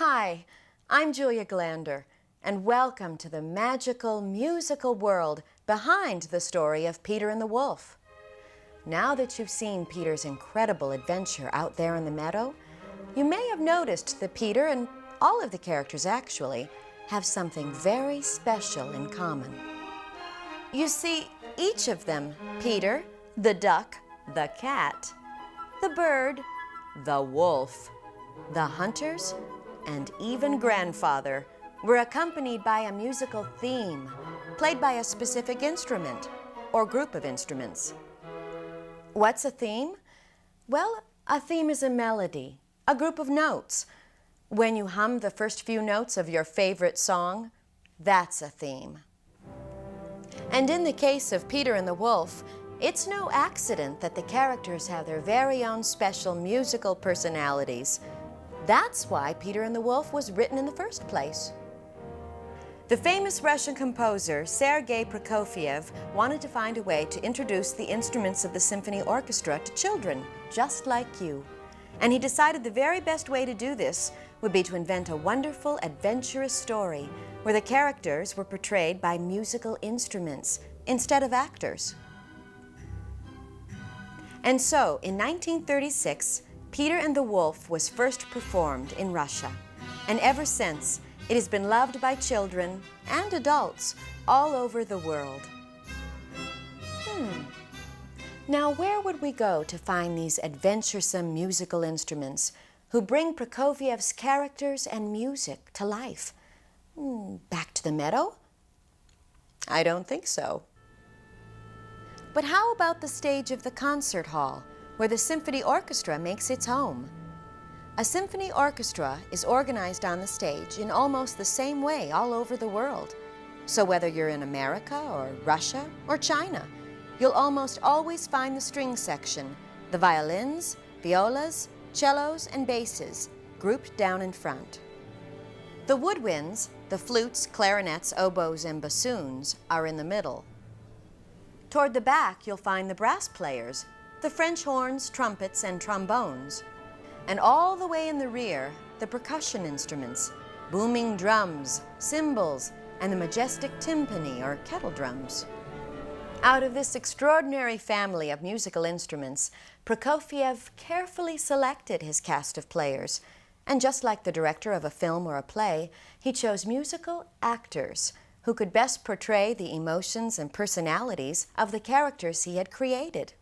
Hi, I'm Julia Glander, and welcome to the magical musical world behind the story of Peter and the Wolf. Now that you've seen Peter's incredible adventure out there in the meadow, you may have noticed that Peter, and all of the characters actually, have something very special in common. You see, each of them, Peter, the duck, the cat, the bird, the wolf, the hunters, and even grandfather, were accompanied by a musical theme, played by a specific instrument or group of instruments. What's a theme? Well, a theme is a melody, a group of notes. When you hum the first few notes of your favorite song, that's a theme. And in the case of Peter and the Wolf, it's no accident that the characters have their very own special musical personalities. That's why Peter and the Wolf was written in the first place. The famous Russian composer Sergei Prokofiev wanted to find a way to introduce the instruments of the symphony orchestra to children, just like you. And he decided the very best way to do this would be to invent a wonderful, adventurous story where the characters were portrayed by musical instruments instead of actors. And so, in 1936, Peter and the Wolf was first performed in Russia, and ever since, it has been loved by children and adults all over the world. Now, where would we go to find these adventuresome musical instruments who bring Prokofiev's characters and music to life? Back to the meadow? I don't think so. But how about the stage of the concert hall, where the symphony orchestra makes its home? A symphony orchestra is organized on the stage in almost the same way all over the world. So whether you're in America or Russia or China, you'll almost always find the string section, the violins, violas, cellos, and basses grouped down in front. The woodwinds, the flutes, clarinets, oboes, and bassoons, are in the middle. Toward the back, you'll find the brass players, the French horns, trumpets, and trombones. And all the way in the rear, the percussion instruments, booming drums, cymbals, and the majestic timpani or kettle drums. Out of this extraordinary family of musical instruments, Prokofiev carefully selected his cast of players. And just like the director of a film or a play, he chose musical actors who could best portray the emotions and personalities of the characters he had created.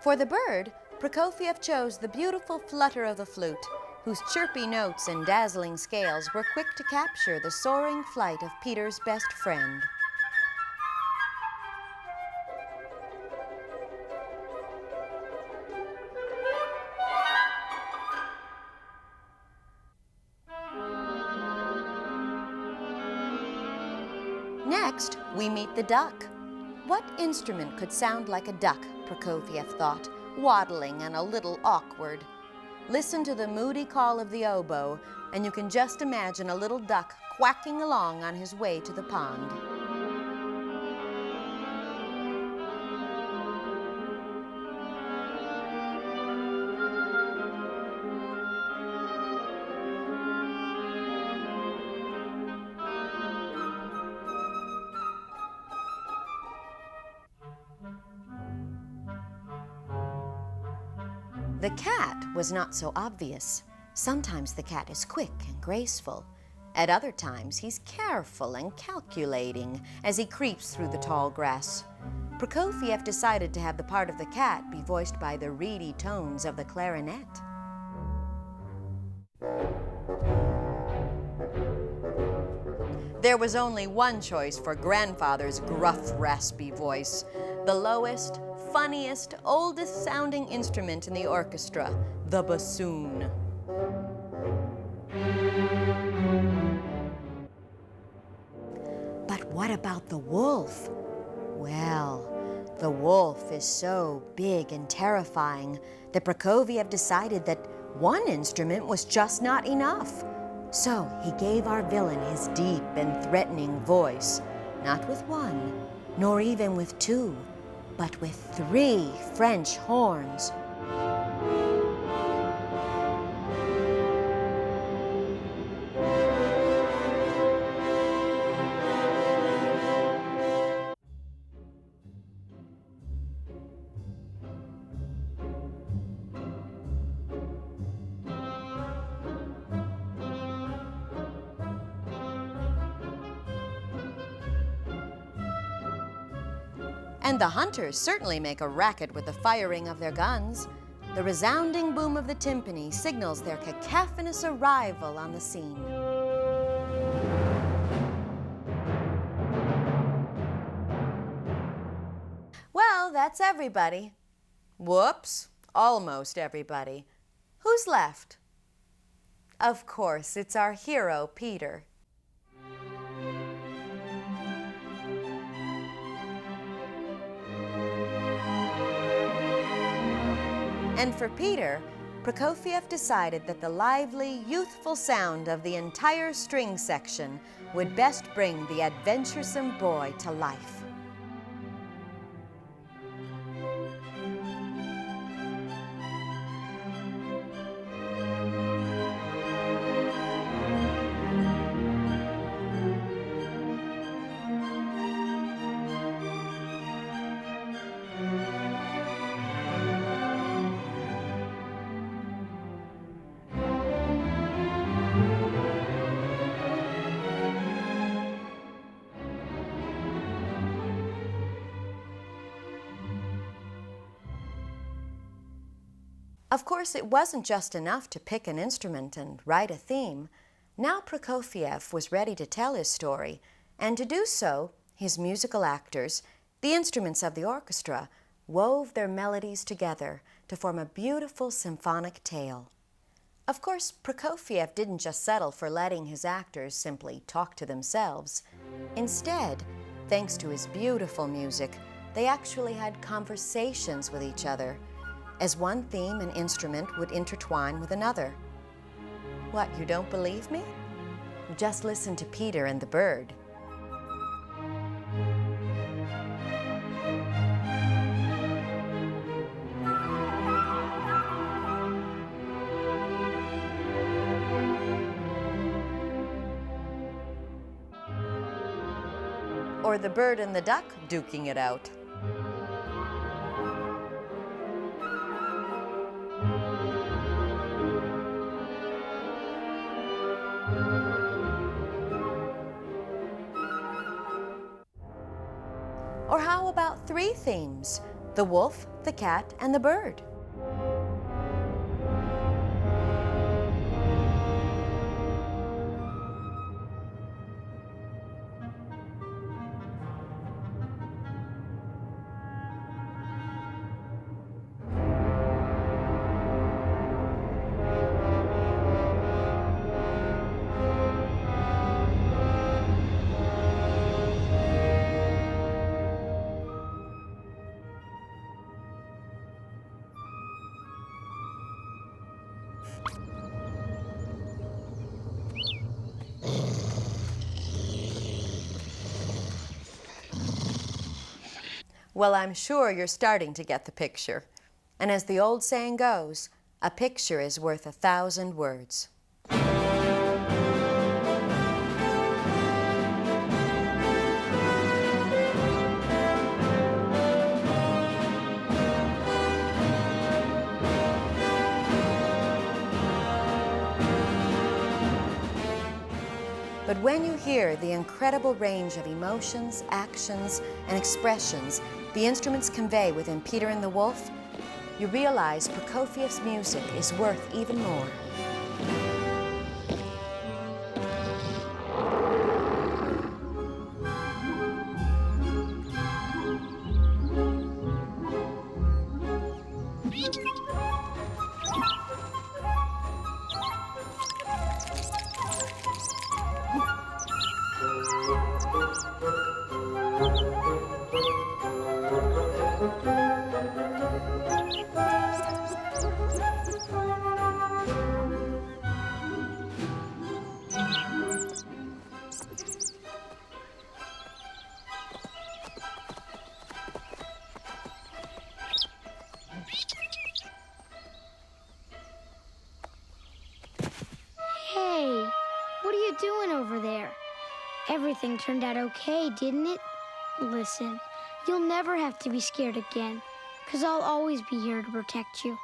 For the bird, Prokofiev chose the beautiful flutter of the flute, whose chirpy notes and dazzling scales were quick to capture the soaring flight of Peter's best friend. Next, we meet the duck. What instrument could sound like a duck, Prokofiev thought, waddling and a little awkward. Listen to the moody call of the oboe, and you can just imagine a little duck quacking along on his way to the pond. The cat was not so obvious. Sometimes the cat is quick and graceful. At other times, he's careful and calculating as he creeps through the tall grass. Prokofiev decided to have the part of the cat be voiced by the reedy tones of the clarinet. There was only one choice for grandfather's gruff, raspy voice, the lowest, funniest, oldest-sounding instrument in the orchestra, the bassoon. But what about the wolf? Well, the wolf is so big and terrifying that Prokofiev decided that one instrument was just not enough. So he gave our villain his deep and threatening voice, not with one, nor even with two, but with 3 French horns. And the hunters certainly make a racket with the firing of their guns. The resounding boom of the timpani signals their cacophonous arrival on the scene. Well, that's everybody. Whoops, almost everybody. Who's left? Of course, it's our hero, Peter. And for Peter, Prokofiev decided that the lively, youthful sound of the entire string section would best bring the adventuresome boy to life. Of course, it wasn't just enough to pick an instrument and write a theme. Now Prokofiev was ready to tell his story, and to do so, his musical actors, the instruments of the orchestra, wove their melodies together to form a beautiful symphonic tale. Of course, Prokofiev didn't just settle for letting his actors simply talk to themselves. Instead, thanks to his beautiful music, they actually had conversations with each other, as one theme and instrument would intertwine with another. What, you don't believe me? Just listen to Peter and the bird. Or the bird and the duck duking it out. Or how about 3 themes? The wolf, the cat, and the bird. Well, I'm sure you're starting to get the picture. And as the old saying goes, a picture is worth 1,000 words. But when you hear the incredible range of emotions, actions, and expressions the instruments convey within Peter and the Wolf, you realize Prokofiev's music is worth even more. doing over there? Everything turned out okay, didn't it? Listen, you'll never have to be scared again, 'cause I'll always be here to protect you.